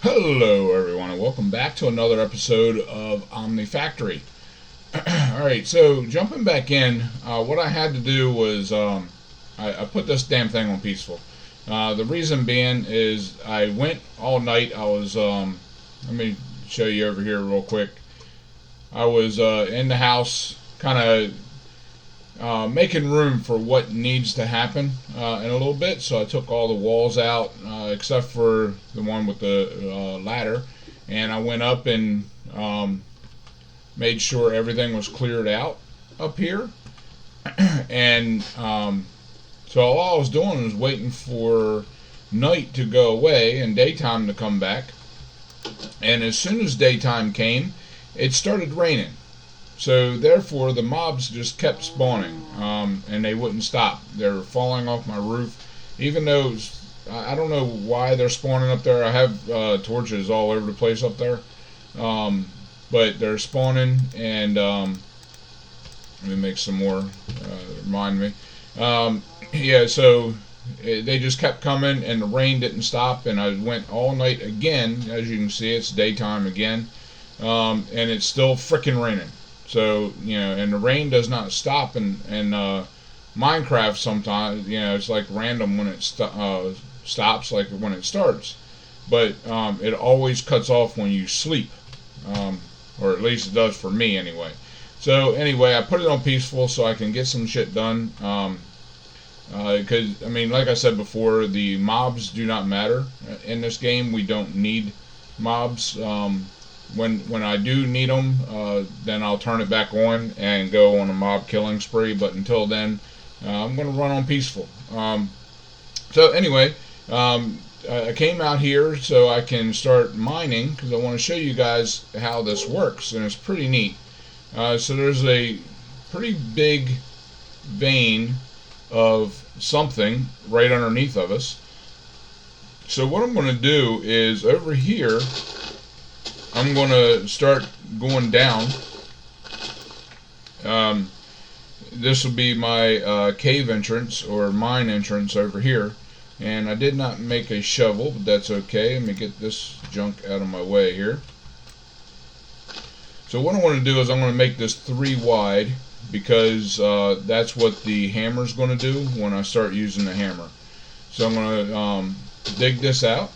Hello, everyone, and welcome back to another episode of Omnifactory. Alright, so jumping back in, what I had to do was I put this damn thing on peaceful. The reason being is I went all night. I was, let me show you over here real quick. I was in the house, kind of making room for what needs to happen in a little bit. So I took all the walls out except for the one with the ladder, and I went up and made sure everything was cleared out up here. And so all I was doing was waiting for night to go away and daytime to come back. And as soon as daytime came, it started raining. So therefore, the mobs just kept spawning, and they wouldn't stop. They were falling off my roof, even though I don't know why they're spawning up there. I have torches all over the place up there, but they're spawning. And let me make some more. Remind me. Yeah, so they just kept coming, and the rain didn't stop. And I went all night again. As you can see, it's daytime again, and it's still freaking raining. So, and the rain does not stop in Minecraft sometimes. It's like random when it stops, like when it starts. But it always cuts off when you sleep. Or at least it does for me anyway. So anyway, I put it on peaceful so I can get some shit done. Because, like I said before, the mobs do not matter in this game. We don't need mobs. When I do need them, then I'll turn it back on and go on a mob killing spree. But until then, I'm going to run on peaceful. So anyway, I came out here so I can start mining because I want to show you guys how this works, and it's pretty neat. So there's a pretty big vein of something right underneath of us. So what I'm going to do is over here, I'm going to start going down. This will be my cave entrance or mine entrance over here. And I did not make a shovel, but that's okay. Let me get this junk out of my way here. So what I want to do is I'm going to make this 3 wide because that's what the hammer's going to do when I start using the hammer. So I'm going to dig this out,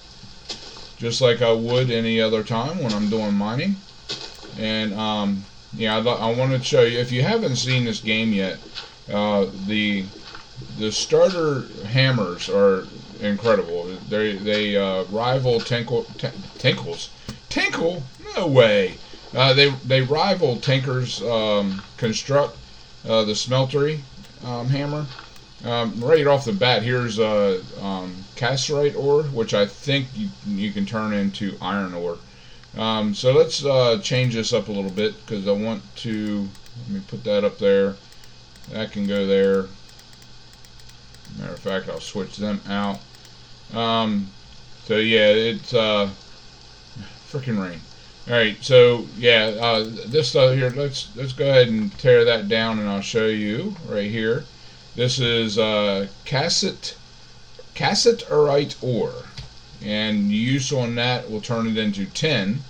just like I would any other time when I'm doing mining. And yeah, I want to show you, if you haven't seen this game yet, the starter hammers are incredible. They rival Tinkle's. Tinkle? No way. They rival Tinker's Construct, the smeltery hammer. Right off the bat, here's cassiterite ore, which I think you can turn into iron ore. So let's change this up a little bit because I want to. Let me put that up there. That can go there. Matter of fact, I'll switch them out. So yeah, it's freaking rain. All right, so yeah, this stuff here. Let's go ahead and tear that down, and I'll show you right here. This is cassiterite ore, and use on that will turn it into 10,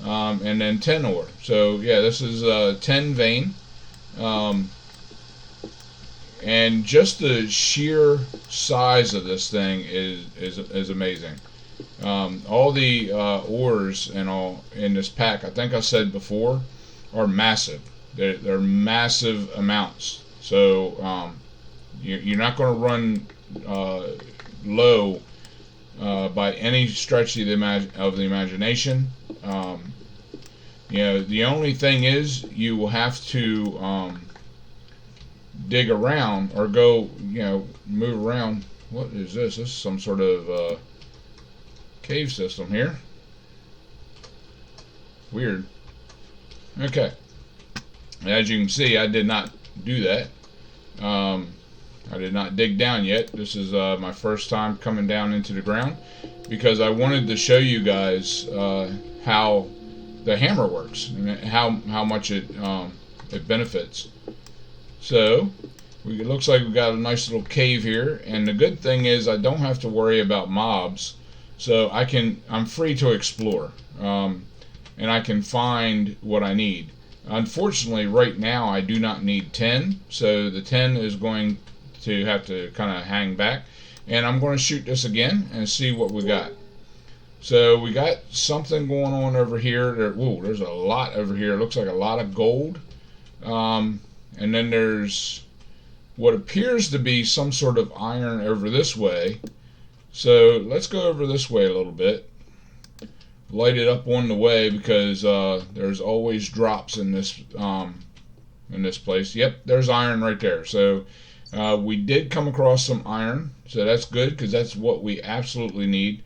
and then 10 ore. So yeah, this is 10 vein, and just the sheer size of this thing is amazing. All the ores and all in this pack, I think I said before, are massive. They're massive amounts. So you're not going to run low by any stretch of the imagination. The only thing is you will have to dig around or go, move around. What is this? This is some sort of cave system here. Weird. Okay. As you can see, I did not do that. I did not dig down yet. This is my first time coming down into the ground because I wanted to show you guys how the hammer works and how much it benefits. So it looks like we've got a nice little cave here, and the good thing is I don't have to worry about mobs So I'm free to explore, and I can find what I need. Unfortunately, right now I do not need 10, so the 10 is going to have to kind of hang back. And I'm going to shoot this again and see what we got. So we got something going on over here. There's a lot over here. It looks like a lot of gold. And then there's what appears to be some sort of iron over this way. So let's go over this way a little bit. Light it up on the way, because there's always drops in this place. Yep, there's iron right there. So we did come across some iron, so that's good, because that's what we absolutely need.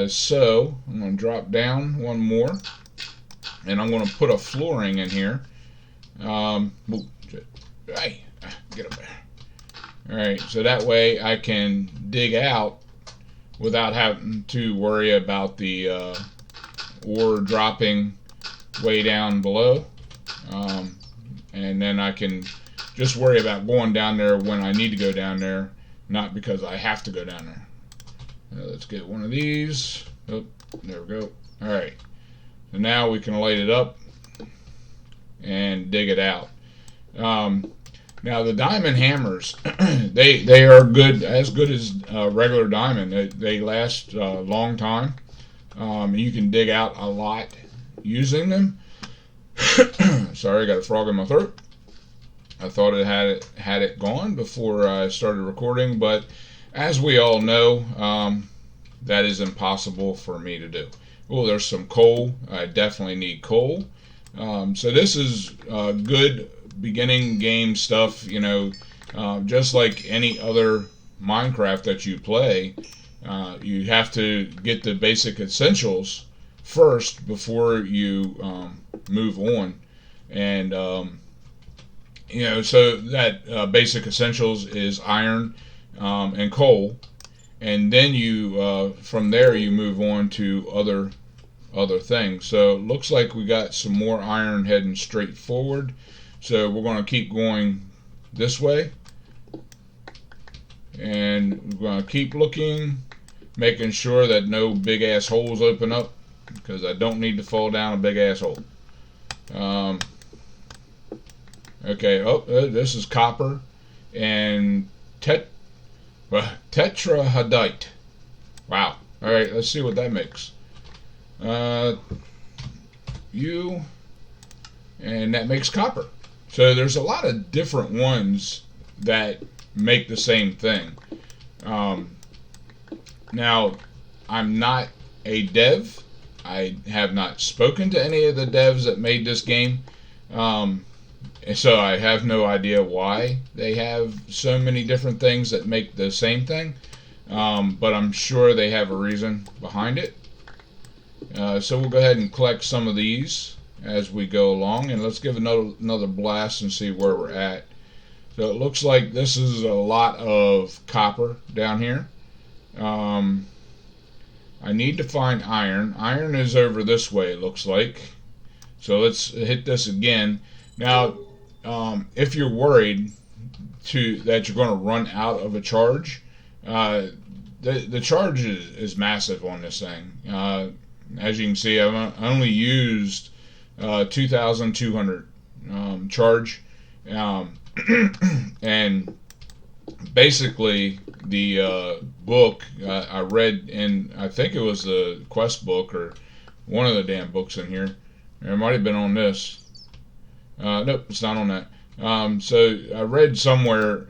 So I'm going to drop down one more, and I'm going to put a flooring in here. Hey, get up there. Alright, so that way I can dig out without having to worry about the ore dropping way down below. And then I can just worry about going down there when I need to go down there, not because I have to go down there. Let's get one of these. Oh, there we go. Alright, so now we can light it up and dig it out. Now the diamond hammers, they are good, as good as regular diamond. They last a long time. You can dig out a lot using them. Sorry, I got a frog in my throat. I thought it had it gone before I started recording, but as we all know, that is impossible for me to do. Oh, there's some coal. I definitely need coal. So this is good beginning game stuff, just like any other Minecraft that you play. You have to get the basic essentials first before you move on. And so that basic essentials is iron and coal, and then you from there you move on to other things. So it looks like we got some more iron heading straight forward, so we're going to keep going this way, and we're going to keep looking, making sure that no big ass holes open up, because I don't need to fall down a big ass hole. Okay, this is copper and tetrahedrite. Wow. Alright, let's see what that makes. And that makes copper. So there's a lot of different ones that make the same thing. Now, I'm not a dev. I have not spoken to any of the devs that made this game. So I have no idea why they have so many different things that make the same thing. But I'm sure they have a reason behind it. So we'll go ahead and collect some of these as we go along, and let's give another blast and see where we're at. So it looks like this is a lot of copper down here. I need to find iron. Iron is over this way, it looks like. So let's hit this again. Now, if you're worried that you're going to run out of a charge, the charge is massive on this thing. As you can see, I've only used 2,200 charge, and basically the book I read in, I think it was the quest book or one of the damn books in here. It might have been on this. Nope, it's not on that. So I read somewhere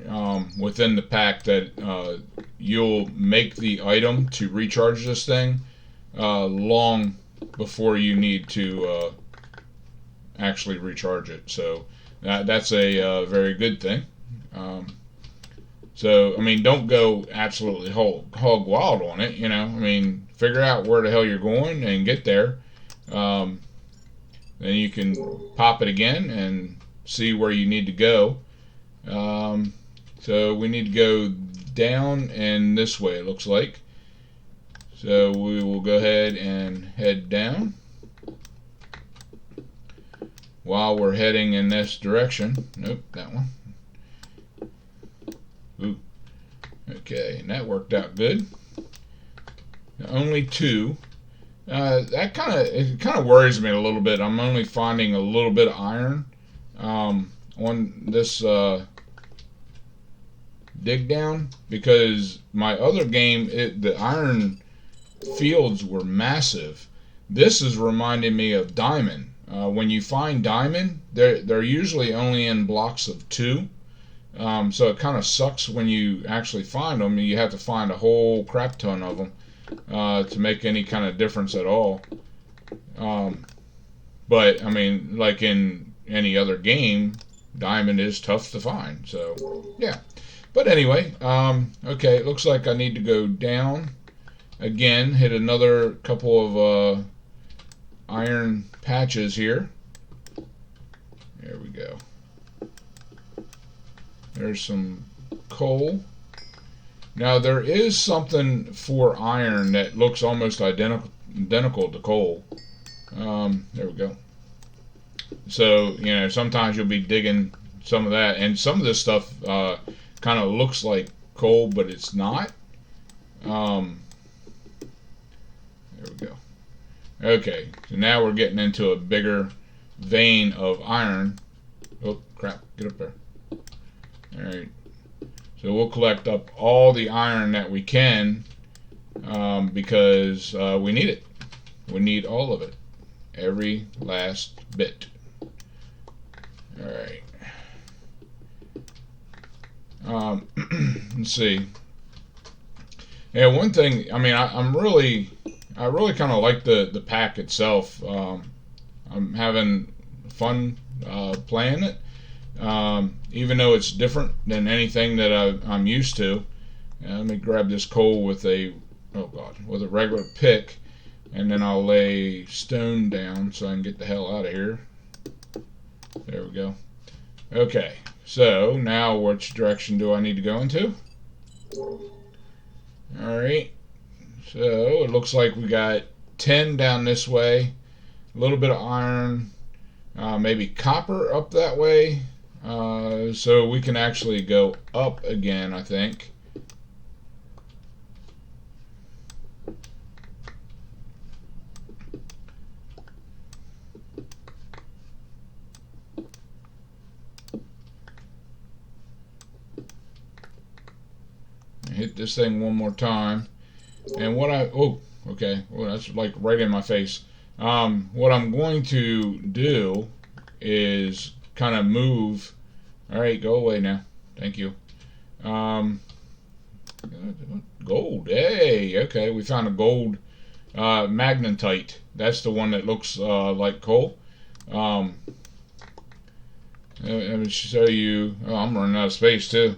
within the pack that you'll make the item to recharge this thing long before you need to actually recharge it. So that's a very good thing. So, I mean, don't go absolutely hog wild on it, I mean, figure out where the hell you're going and get there. Then you can pop it again and see where you need to go. So we need to go down and this way, it looks like. So we will go ahead and head down while we're heading in this direction. Nope, that one. Ooh. Okay, and that worked out good. only 2. That kind of worries me a little bit. I'm only finding a little bit of iron on this dig down, because my other game, the iron fields were massive. This is reminding me of diamond. When you find diamond, they're usually only in blocks of 2. So it kind of sucks when you actually find them. You have to find a whole crap ton of them to make any kind of difference at all. But I mean, like in any other game, diamond is tough to find. So yeah. But anyway, okay, it looks like I need to go down again, hit another couple of iron patches here. There we go. There's some coal. Now there is something for iron that looks almost identical to coal. There we go. So, you know, sometimes you'll be digging some of that, and some of this stuff kind of looks like coal, but it's not. There we go. Okay, so now we're getting into a bigger vein of iron. Oh, crap, get up there. Alright, so we'll collect up all the iron that we can because we need it. We need all of it. Every last bit. Alright. Let's see. Yeah, one thing, I mean, I really kind of like the pack itself. I'm having fun playing it. Even though it's different than anything that I'm used to. Let me grab this coal with a regular pick, and then I'll lay stone down so I can get the hell out of here. There we go. Okay, so now which direction do I need to go into? Alright, so it looks like we got 10 down this way, a little bit of iron, maybe copper up that way. So we can actually go up again, I think. Hit this thing one more time. And what okay, well, that's like right in my face. What I'm going to do is kind of move. Alright, go away now. Thank you. Gold. Hey, okay, we found a gold magnetite. That's the one that looks like coal. Let me show you. Oh, I'm running out of space too.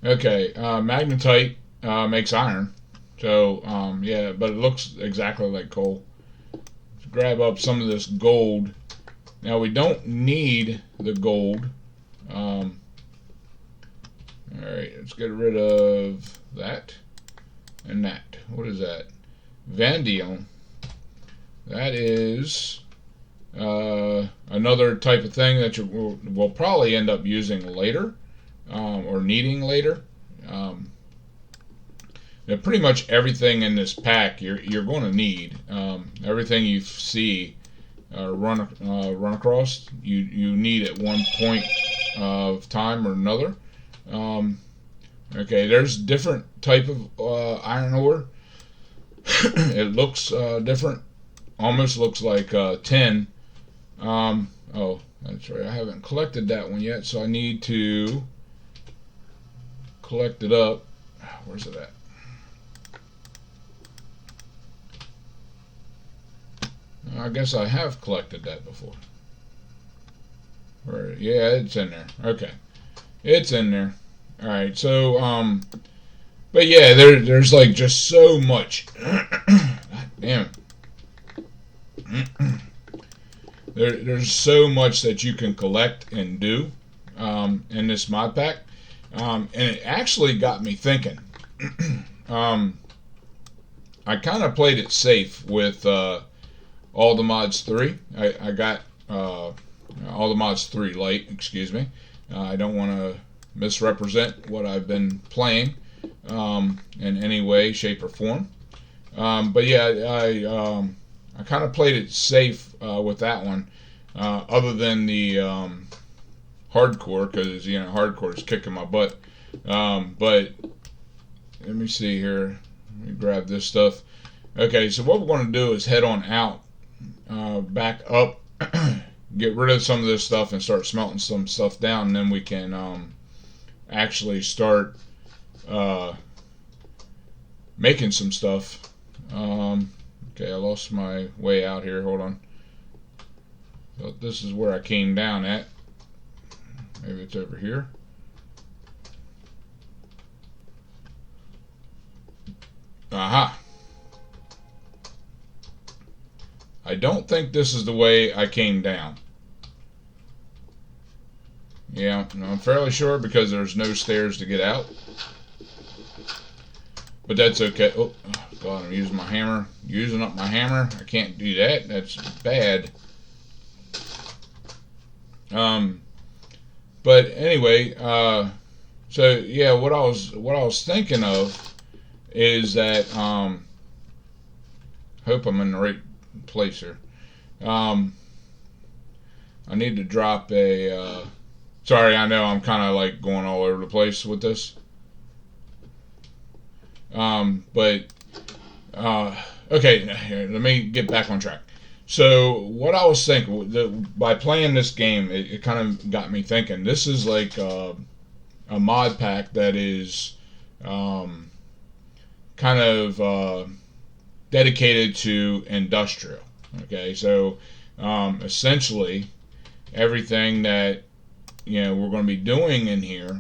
Okay, magnetite makes iron. So, yeah, but it looks exactly like coal. Let's grab up some of this gold. Now, we don't need the gold. Alright, let's get rid of that and that. What is that? Vanadium. That is another type of thing that we'll probably end up using later, or needing later. Now, pretty much everything in this pack you're going to need. Everything you see run across, you need at one point of time or another. Okay, there's different type of iron ore. It looks different. Almost looks like tin. Oh, that's right. I haven't collected that one yet, so I need to collect it up. Where's it at? I guess I have collected that before. Yeah, it's in there. Okay, it's in there. All right. So, but yeah, there's like just so much. God damn it. There's so much that you can collect and do in this mod pack, and it actually got me thinking. I kind of played it safe with All the Mods 3. I got All the Mods 3 Lite, excuse me. I don't want to misrepresent what I've been playing in any way, shape, or form. But yeah, I kind of played it safe with that one, other than the hardcore, because hardcore is kicking my butt. But let me see here. Let me grab this stuff. Okay, so what we're going to do is head on out, back up, get rid of some of this stuff and start smelting some stuff down, and then we can actually start making some stuff. Okay, I lost my way out here. Hold on. So this is where I came down at. Maybe it's over here. Aha. I don't think this is the way I came down. Yeah, no, I'm fairly sure because there's no stairs to get out. But that's okay. Oh, God, I'm using my hammer. Using up my hammer. I can't do that. That's bad. But anyway, so yeah, what I was thinking of is that hope I'm in the right place here. I need to drop a sorry, I know I'm kind of like going all over the place with this. But okay, here, let me get back on track. So what I was thinking, by playing this game, it kind of got me thinking. This is like a mod pack that is kind of dedicated to industrial. Okay, so essentially everything that we're going to be doing in here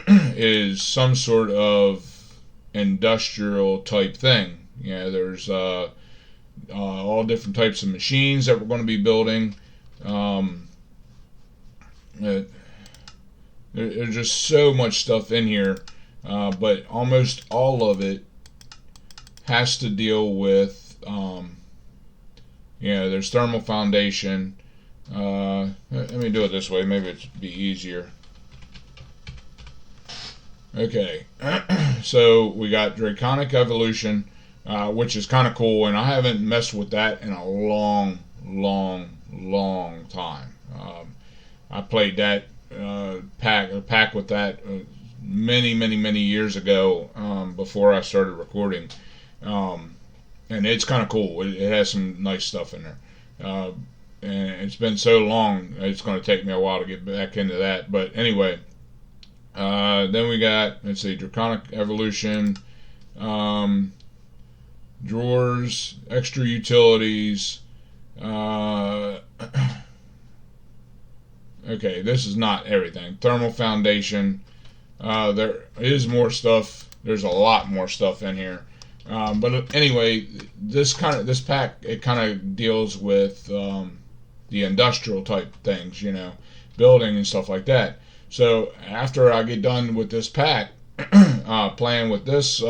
is some sort of industrial type thing. There's all different types of machines that we're going to be building. There's just so much stuff in here, but almost all of it has to deal with there's thermal foundation. Let me do it this way, maybe it'd be easier. Okay, so we got Draconic Evolution, which is kind of cool, and I haven't messed with that in a long time. I played that pack with that many years ago, before I started recording, and it's kind of cool. It has some nice stuff in there, and it's been so long, it's going to take me a while to get back into that. But anyway. Then we got, let's see, Draconic Evolution, drawers, extra utilities. Okay, this is not everything. Thermal foundation. There is more stuff. There's a lot more stuff in here. But anyway, this pack, it kind of deals with the industrial type things, building and stuff like that. So after I get done with this pack, playing with this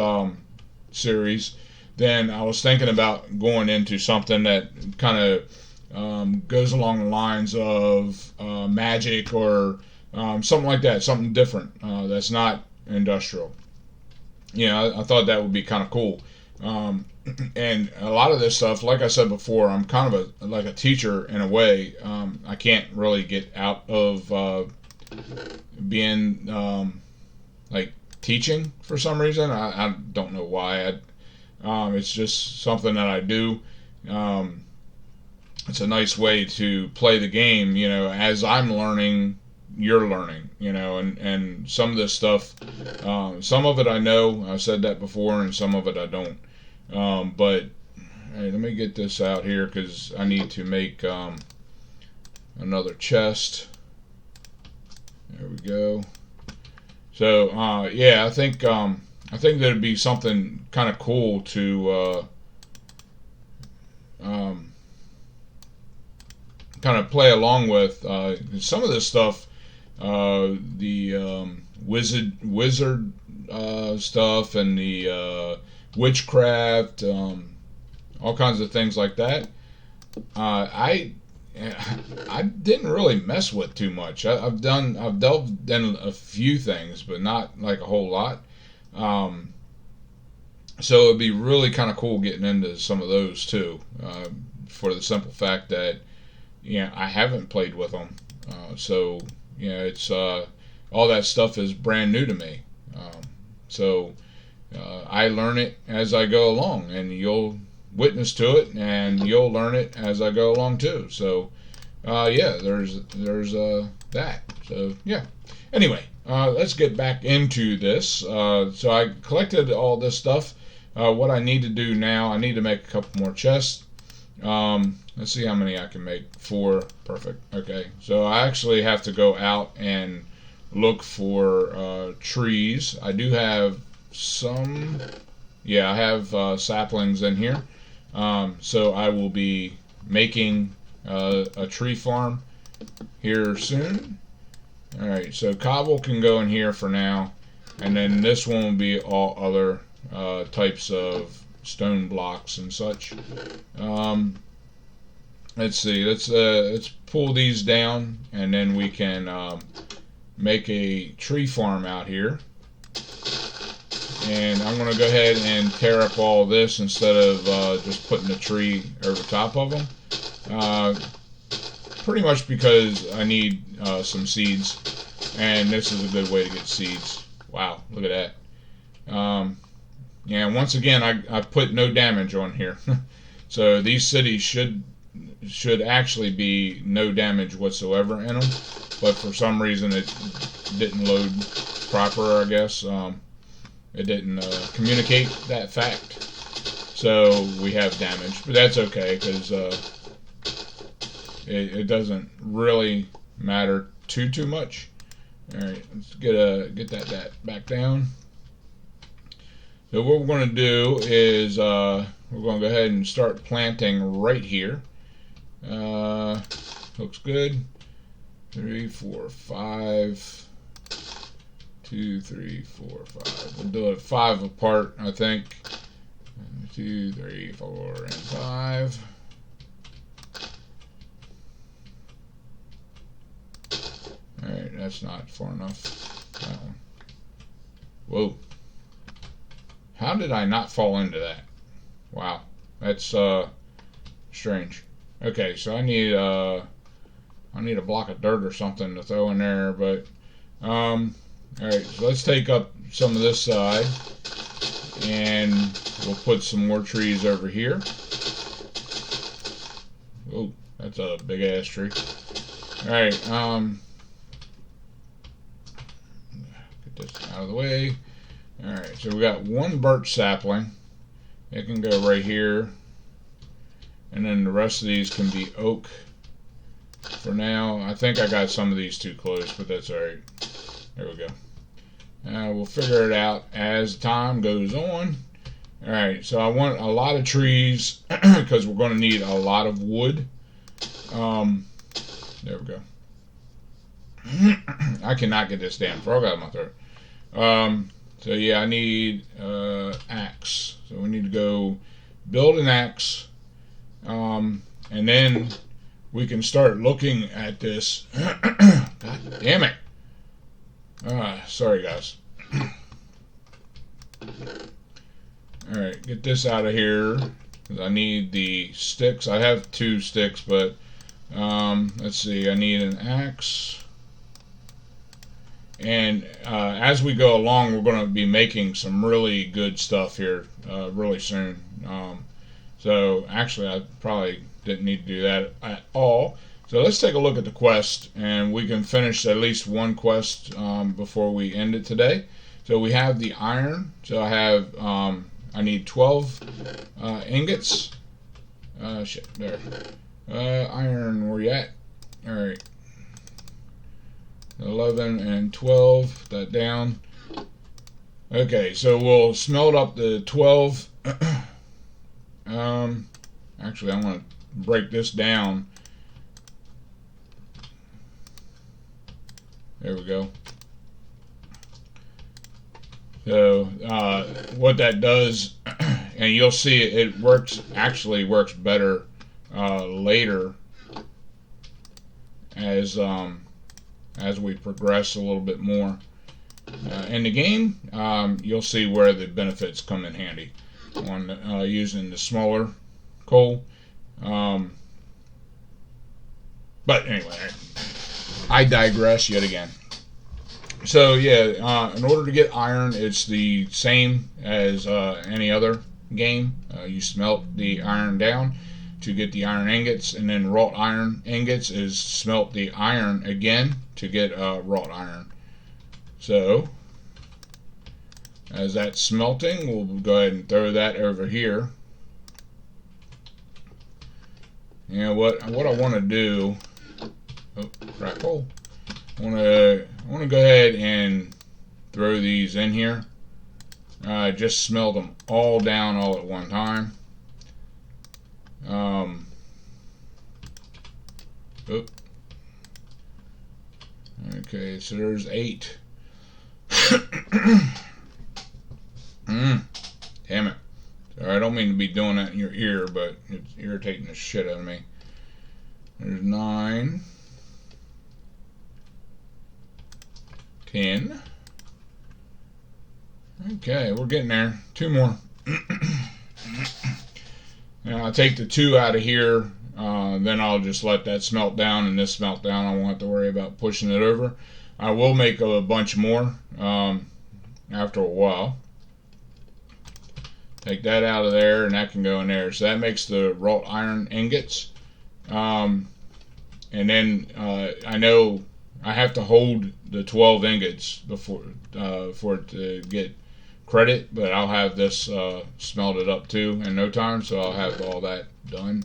series, then I was thinking about going into something that kind of goes along the lines of magic or something like that, something different that's not industrial. I thought that would be kind of cool. And a lot of this stuff, like I said before, I'm kind of like a teacher in a way. I can't really get out of being like teaching for some reason. I don't know why. It's just something that I do. It's a nice way to play the game, as I'm learning, you're learning, and some of this stuff, some of it I know, I've said that before, and some of it I don't. But hey, let me get this out here because I need to make another chest. There we go. So yeah, I think that'd be something kind of cool to kind of play along with. Some of this stuff, the wizard stuff and the witchcraft, all kinds of things like that. I didn't really mess with too much. I've delved in a few things, but not like a whole lot. So it'd be really kind of cool getting into some of those too, for the simple fact that I haven't played with them. So it's all that stuff is brand new to me. So I learn it as I go along, and you'll witness to it, and you'll learn it as I go along too. So there's that. So yeah. Anyway, let's get back into this. So I collected all this stuff. What I need to do now, I need to make a couple more chests. Let's see how many I can make. 4. Perfect. Okay. So I actually have to go out and look for trees. I do have some. Yeah, I have saplings in here. So I will be making a tree farm here soon. Alright, so cobble can go in here for now. And then this one will be all other types of stone blocks and such. Let's see. Let's pull these down, and then we can make a tree farm out here. And I'm going to go ahead and tear up all this instead of just putting the tree over top of them. Pretty much because I need some seeds, and this is a good way to get seeds. Wow, look at that. Yeah, once again, I put no damage on here. So these cities should actually be no damage whatsoever in them, but for some reason it didn't load proper, I guess. It didn't communicate that fact. So we have damage, but that's okay, because it doesn't really matter too much. Alright, let's get that back down. So what we're going to do is we're going to go ahead and start planting right here. Looks good. 3, 4, 5. 2, 3, 4, 5. We'll do it 5 apart, I think. 2, 3, 4, and 5. Alright, that's not far enough. That one. Whoa. How did I not fall into that? Wow. That's strange. Okay, so I need a block of dirt or something to throw in there, but alright, so let's take up some of this side, and we'll put some more trees over here. Oh, that's a big ass tree. Alright, get this out of the way. Alright, so we got 1 birch sapling. It can go right here. And then the rest of these can be oak for now. I think I got some of these too close, but that's alright. There we go. We'll figure it out as time goes on. Alright, so I want a lot of trees because we're going to need a lot of wood. There we go. I cannot get this damn frog out of my throat. So yeah, I need axe. So we need to go build an axe. And then we can start looking at this. God damn it. Sorry guys. Alright, get this out of here. I need the sticks. I have 2 sticks, but let's see. I need an axe. And as we go along, we're going to be making some really good stuff here really soon. So actually, I probably didn't need to do that at all. So let's take a look at the quest, and we can finish at least 1 quest before we end it today. So we have the iron. So I have I need 12 ingots. Shit, there. Iron, where you at? All right. 11 and 12, that down. Okay, so we'll smelt up the 12. Actually, I'm going to break this down. There we go. So what that does, and you'll see it actually works better later as we progress a little bit more in the game. You'll see where the benefits come in handy. on using the smaller coal. But anyway, I digress yet again. So yeah, in order to get iron, it's the same as any other game. You smelt the iron down to get the iron ingots, and then wrought iron ingots is smelt the iron again to get wrought iron. So as that's smelting, we'll go ahead and throw that over here. You know what I want to do? Oh, crap hole. I want to go ahead and throw these in here. Just smelt them all down all at one time. Okay, so there's 8. Damn it. Sorry, I don't mean to be doing that in your ear, but it's irritating the shit out of me. There's 9. 10. Okay, we're getting there. 2 more. Now I'll take the 2 out of here, then I'll just let that smelt down and this smelt down. I won't have to worry about pushing it over. I will make a bunch more after a while. Take that out of there, and that can go in there. So that makes the wrought iron ingots. And then I know I have to hold the 12 ingots before for it to get credit, but I'll have this smelted up too in no time, so I'll have all that done.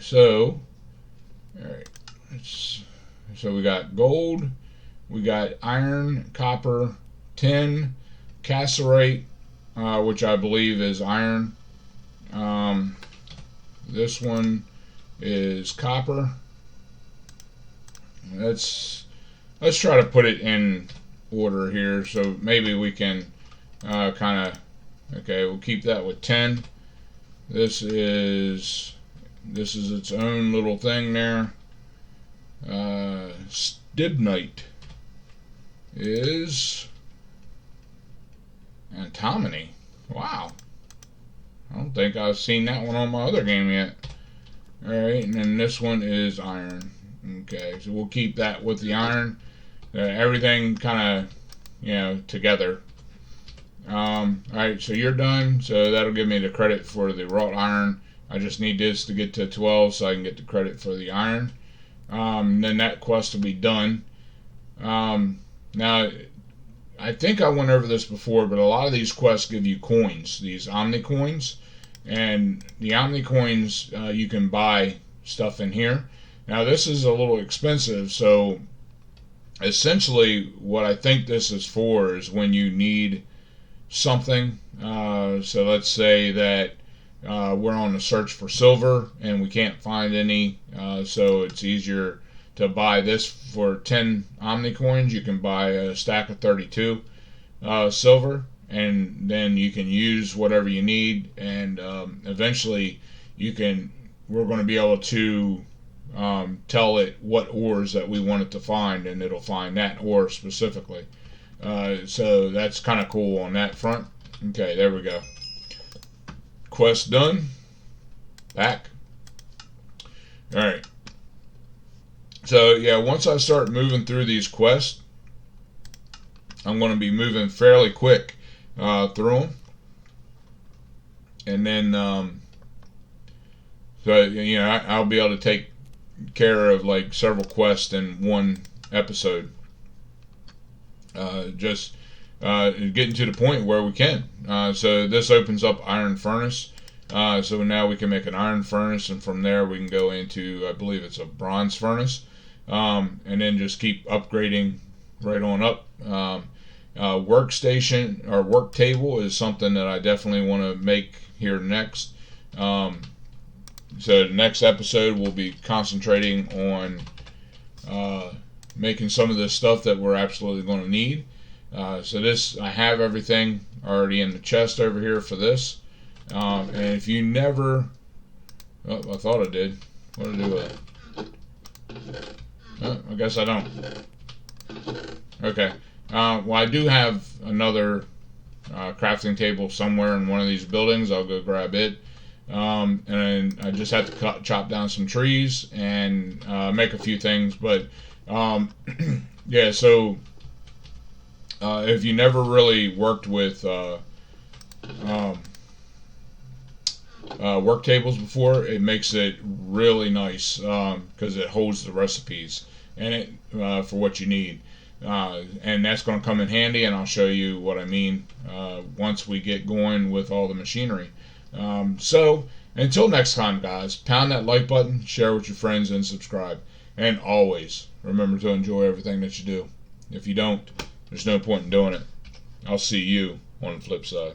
So, all right, so we got gold, we got iron, copper, tin, cassiterite, which I believe is iron. This one is copper. Let's try to put it in order here, so maybe we can kind of, okay, we'll keep that with 10. This is its own little thing there. Stibnite is antimony. Wow, I don't think I've seen that one on my other game yet. Alright, and then this one is iron. Okay, so we'll keep that with the iron. Everything kind of, you know, together. Alright, so you're done. So that'll give me the credit for the wrought iron. I just need this to get to 12 so I can get the credit for the iron. Then that quest will be done. Now, I think I went over this before, but a lot of these quests give you coins, these Omni coins. And the Omni coins, you can buy stuff in here. Now, this is a little expensive, so essentially what I think this is for is when you need something. So let's say that we're on a search for silver and we can't find any, so it's easier to buy this for 10 Omni coins. You can buy a stack of 32 silver, and then you can use whatever you need, and eventually we're going to be able to tell it what ores that we want it to find, and it'll find that ore specifically. So that's kind of cool on that front. Okay, there we go. Quest done. Back. Alright. So yeah, once I start moving through these quests, I'm going to be moving fairly quick through them. And then, so you know, I'll be able to take care of like several quests in one episode. Just getting to the point where we can. So this opens up iron furnace. So now we can make an iron furnace, and from there we can go into, I believe it's a bronze furnace, and then just keep upgrading right on up. Workstation or work table is something that I definitely want to make here next. So the next episode we'll be concentrating on making some of this stuff that we're absolutely going to need. So this, I have everything already in the chest over here for this. And if you never, oh, I thought I did. What did I do with it? Oh, I guess I don't. Okay. Well, I do have another crafting table somewhere in one of these buildings. I'll go grab it. And I just have to chop down some trees and make a few things. But yeah, so if you never really worked with work tables before, it makes it really nice because it holds the recipes in it for what you need. And that's going to come in handy, and I'll show you what I mean once we get going with all the machinery. So until next time, guys, pound that like button, share with your friends, and subscribe. And always remember to enjoy everything that you do. If you don't, there's no point in doing it. I'll see you on the flip side.